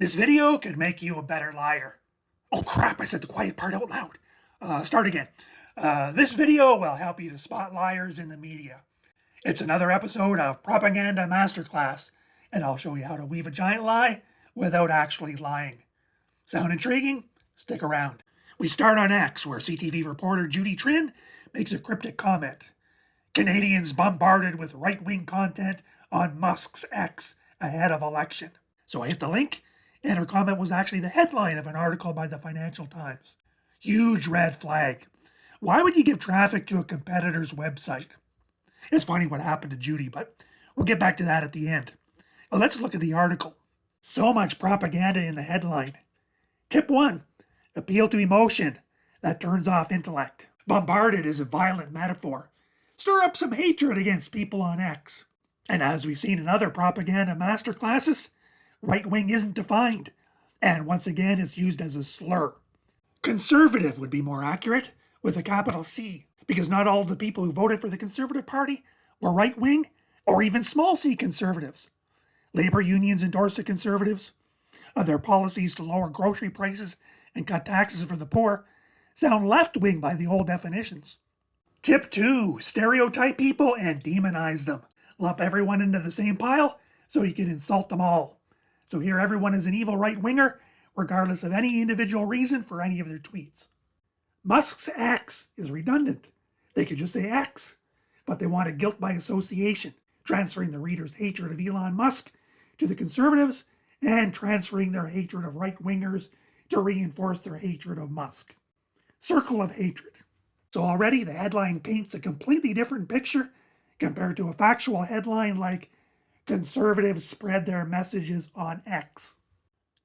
This video could make you a better liar. Oh crap, I said the quiet part out loud. Start again. This video will help you to spot liars in the media. It's another episode of Propaganda Masterclass, and I'll show you how to weave a giant lie without actually lying. Sound intriguing? Stick around. We start on X, where CTV reporter Judy Trinh makes a cryptic comment. Canadians bombarded with right-wing content on Musk's X ahead of election. So I hit the link, and her comment was actually the headline of an article by the Financial Times. Huge red flag. Why would you give traffic to a competitor's website? It's funny what happened to Judy, but we'll get back to that at the end. But let's look at the article. So much propaganda in the headline. Tip 1. Appeal to emotion. That turns off intellect. Bombarded is a violent metaphor. Stir up some hatred against people on X. And as we've seen in other propaganda masterclasses, right wing isn't defined, and once again it's used as a slur. Conservative would be more accurate, with a capital C, because not all of the people who voted for the Conservative Party were right wing or even small c conservatives. Labor unions endorse the Conservatives. Their policies to lower grocery prices and cut taxes for the poor sound left wing by the old definitions. Tip 2. Stereotype people and demonize them. Lump everyone into the same pile so you can insult them all. So here everyone is an evil right-winger, regardless of any individual reason for any of their tweets. Musk's X is redundant. They could just say X, but they want a guilt by association, transferring the reader's hatred of Elon Musk to the Conservatives and transferring their hatred of right-wingers to reinforce their hatred of Musk. Circle of hatred. So already the headline paints a completely different picture compared to a factual headline like Conservatives spread their messages on X.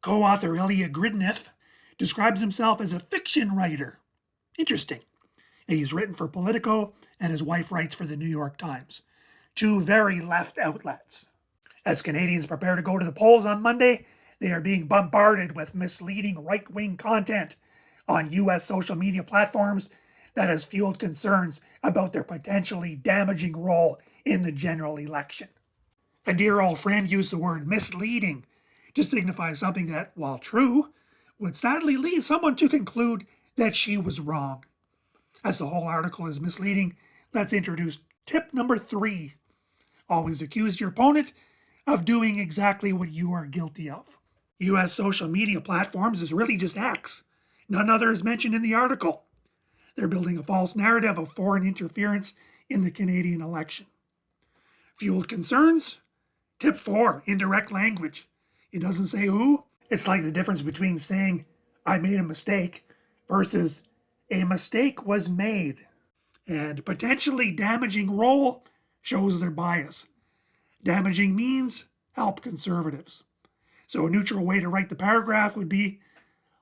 Co-author Ilya Gridnev describes himself as a fiction writer. Interesting. He's written for Politico, and his wife writes for the New York Times. Two very left outlets. As Canadians prepare to go to the polls on Monday, they are being bombarded with misleading right-wing content on US social media platforms that has fueled concerns about their potentially damaging role in the general election. A dear old friend used the word misleading to signify something that, while true, would sadly lead someone to conclude that she was wrong. As the whole article is misleading, let's introduce tip number 3. Always accuse your opponent of doing exactly what you are guilty of. US social media platforms is really just X. None other is mentioned in the article. They're building a false narrative of foreign interference in the Canadian election. Fueled concerns? Tip 4, indirect language. It doesn't say who. It's like the difference between saying, I made a mistake, versus a mistake was made. And potentially damaging role shows their bias. Damaging means help conservatives. So a neutral way to write the paragraph would be,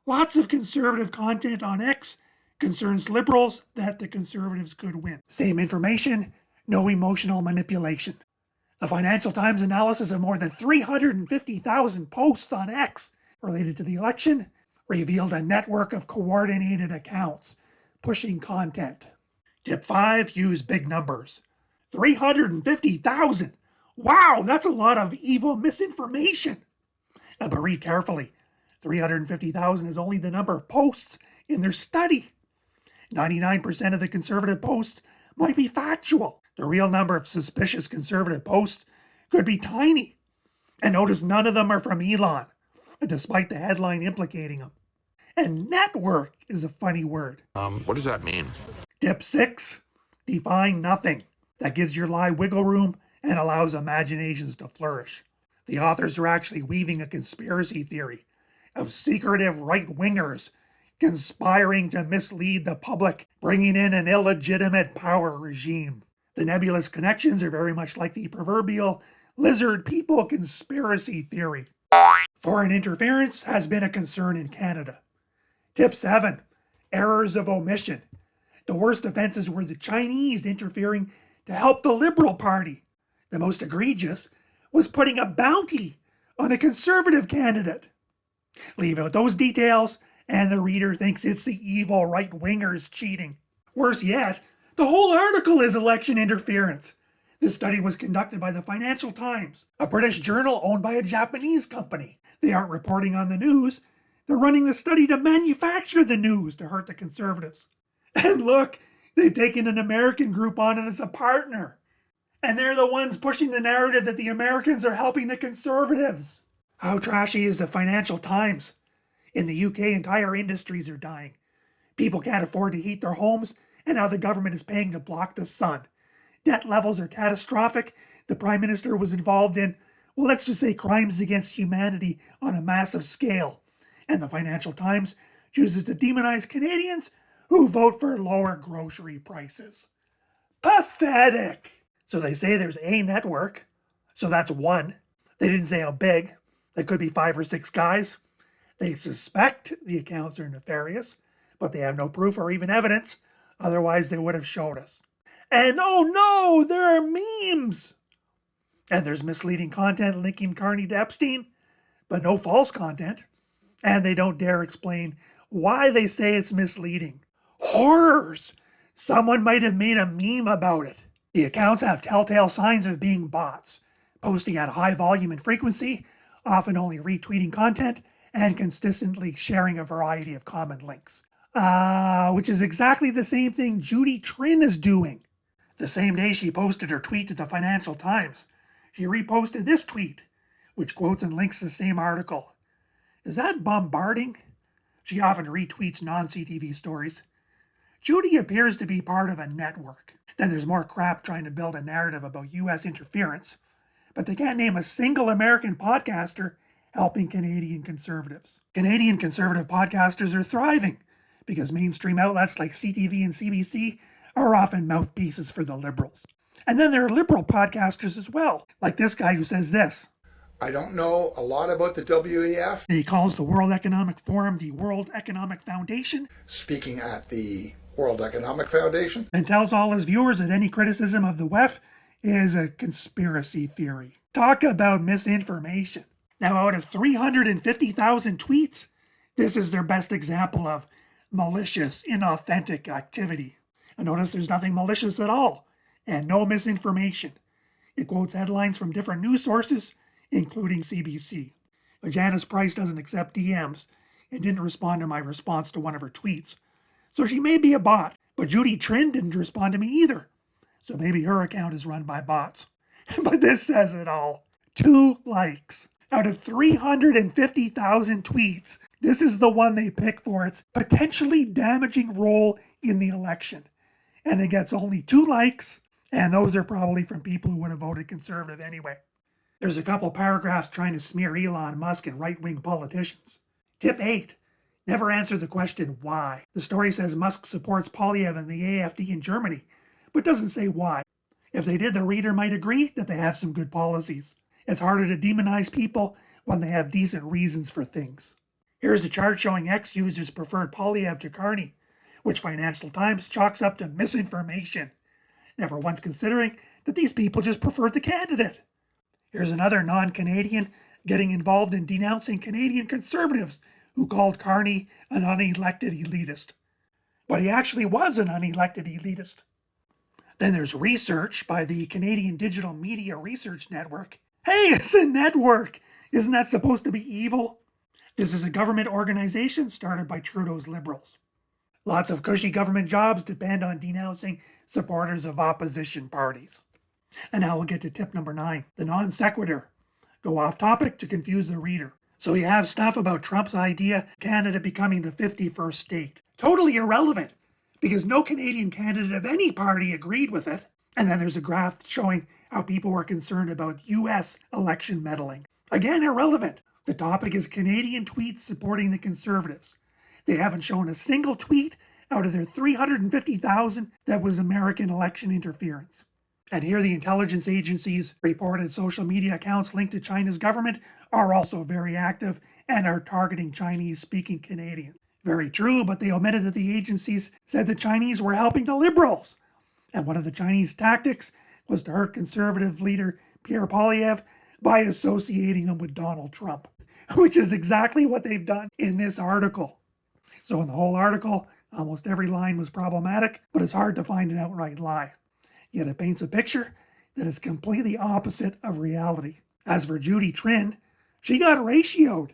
lots of conservative content on X concerns liberals that the conservatives could win. Same information, no emotional manipulation. The Financial Times analysis of more than 350,000 posts on X related to the election revealed a network of coordinated accounts pushing content. Tip 5, use big numbers. 350,000! Wow, that's a lot of evil misinformation. But read carefully. 350,000 is only the number of posts in their study. 99% of the conservative posts might be factual. The real number of suspicious conservative posts could be tiny. And notice none of them are from Elon, despite the headline implicating him. And network is a funny word. What does that mean? Tip 6, define nothing. That gives your lie wiggle room and allows imaginations to flourish. The authors are actually weaving a conspiracy theory of secretive right-wingers conspiring to mislead the public, bringing in an illegitimate power regime. The nebulous connections are very much like the proverbial lizard people conspiracy theory. Foreign interference has been a concern in Canada. Tip 7, errors of omission. The worst offenses were the Chinese interfering to help the Liberal Party. The most egregious was putting a bounty on a Conservative candidate. Leave out those details, and the reader thinks it's the evil right-wingers cheating. Worse yet, the whole article is election interference. This study was conducted by the Financial Times, a British journal owned by a Japanese company. They aren't reporting on the news. They're running the study to manufacture the news to hurt the conservatives. And look, they've taken an American group on as a partner. And they're the ones pushing the narrative that the Americans are helping the conservatives. How trashy is the Financial Times? In the UK, entire industries are dying. People can't afford to heat their homes, and now the government is paying to block the sun. Debt levels are catastrophic. The Prime Minister was involved in, well, let's just say crimes against humanity on a massive scale. And the Financial Times chooses to demonize Canadians who vote for lower grocery prices. Pathetic! So they say there's a network, so that's one. They didn't say how big. It could be 5 or 6 guys. They suspect the accounts are nefarious, but they have no proof or even evidence. Otherwise, they would have showed us. And oh no, there are memes! And there's misleading content linking Carney to Epstein, but no false content. And they don't dare explain why they say it's misleading. Horrors! Someone might have made a meme about it. The accounts have telltale signs of being bots, posting at high volume and frequency, often only retweeting content, and consistently sharing a variety of common links. Which is exactly the same thing Judy Trinh is doing. The same day she posted her tweet to the Financial Times, she reposted this tweet, which quotes and links the same article. Is that bombarding? She often retweets non-CTV stories. Judy appears to be part of a network. Then there's more crap trying to build a narrative about US interference, but they can't name a single American podcaster helping Canadian conservatives. Canadian conservative podcasters are thriving because mainstream outlets like CTV and CBC are often mouthpieces for the liberals. And then there are liberal podcasters as well, like this guy who says this. I don't know a lot about the WEF. He calls the World Economic Forum the World Economic Foundation. Speaking at the World Economic Foundation. And tells all his viewers that any criticism of the WEF is a conspiracy theory. Talk about misinformation. Now, out of 350,000 tweets, this is their best example of malicious, inauthentic activity. And notice there's nothing malicious at all, and no misinformation. It quotes headlines from different news sources, including CBC. Janice Price doesn't accept DMs and didn't respond to my response to one of her tweets. So she may be a bot, but Judy Trinh didn't respond to me either. So maybe her account is run by bots. But this says it all. 2 likes. Out of 350,000 tweets, this is the one they pick for its potentially damaging role in the election. And it gets only 2 likes, and those are probably from people who would have voted conservative anyway. There's a couple paragraphs trying to smear Elon Musk and right-wing politicians. Tip 8. Never answer the question why. The story says Musk supports Poilievre and the AfD in Germany, but doesn't say why. If they did, the reader might agree that they have some good policies. It's harder to demonize people when they have decent reasons for things. Here's a chart showing X users preferred Poilievre to Carney, which Financial Times chalks up to misinformation, never once considering that these people just preferred the candidate. Here's another non-Canadian getting involved in denouncing Canadian conservatives who called Carney an unelected elitist. But he actually was an unelected elitist. Then there's research by the Canadian Digital Media Research Network. Hey, it's a network! Isn't that supposed to be evil? This is a government organization started by Trudeau's Liberals. Lots of cushy government jobs depend on denouncing supporters of opposition parties. And now we'll get to tip number 9, the non sequitur. Go off topic to confuse the reader. So you have stuff about Trump's idea Canada becoming the 51st state. Totally irrelevant, because no Canadian candidate of any party agreed with it. And then there's a graph showing how people were concerned about US election meddling. Again, irrelevant. The topic is Canadian tweets supporting the Conservatives. They haven't shown a single tweet out of their 350,000 that was American election interference. And here the intelligence agencies reported social media accounts linked to China's government are also very active and are targeting Chinese-speaking Canadians. Very true, but they omitted that the agencies said the Chinese were helping the Liberals. And one of the Chinese tactics was to hurt Conservative leader Pierre Poilievre by associating him with Donald Trump, which is exactly what they've done in this article. So in the whole article, almost every line was problematic, but it's hard to find an outright lie. Yet it paints a picture that is completely opposite of reality. As for Judy Trinh, she got ratioed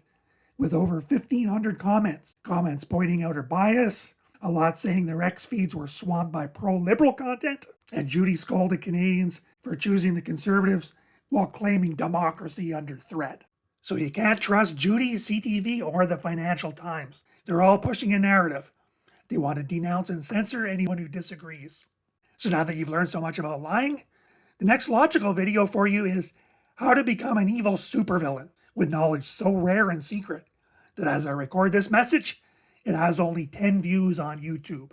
with over 1,500 comments. Comments pointing out her bias, a lot saying their X feeds were swamped by pro-liberal content, and Judy scolded Canadians for choosing the Conservatives while claiming democracy under threat. So you can't trust Judy, CTV, or the Financial Times. They're all pushing a narrative. They want to denounce and censor anyone who disagrees. So now that you've learned so much about lying, the next logical video for you is how to become an evil supervillain with knowledge so rare and secret that as I record this message, it has only 10 views on YouTube.